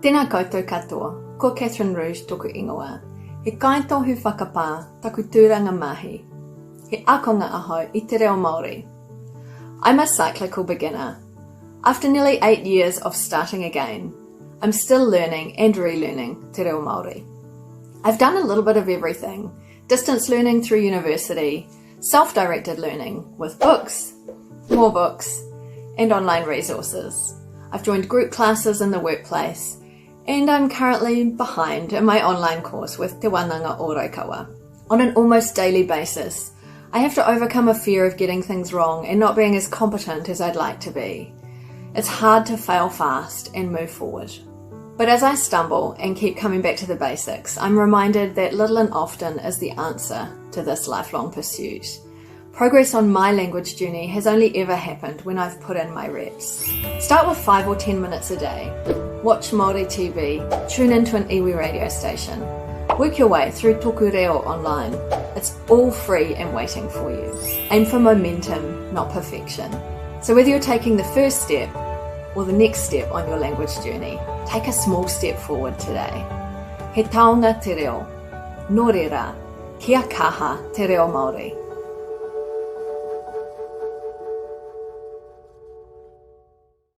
Tēnā koutou katoa, ko Kathryn Ruge toku ingoa. He kaitohu whakapā taku tūranga mahi. He akonga aho I Te Reo Māori. I'm a cyclical beginner. After nearly 8 years of starting again, I'm still learning and relearning Te Reo Māori. I've done a little bit of everything. Distance learning through university, self-directed learning with books, more books, and online resources. I've joined group classes in the workplace, and I'm currently behind in my online course with Te Wānanga o Raukawa. On an almost daily basis, I have to overcome a fear of getting things wrong and not being as competent as I'd like to be. It's hard to fail fast and move forward. But as I stumble and keep coming back to the basics, I'm reminded that little and often is the answer to this lifelong pursuit. Progress on my language journey has only ever happened when I've put in my reps. Start with 5 or 10 minutes a day. Watch Māori TV, tune into an iwi radio station. Work your way through Tuku Reo online. It's all free and waiting for you. Aim for momentum, not perfection. So whether you're taking the first step or the next step on your language journey, take a small step forward today. He taonga te reo, nō reira, kia kaha te reo Māori.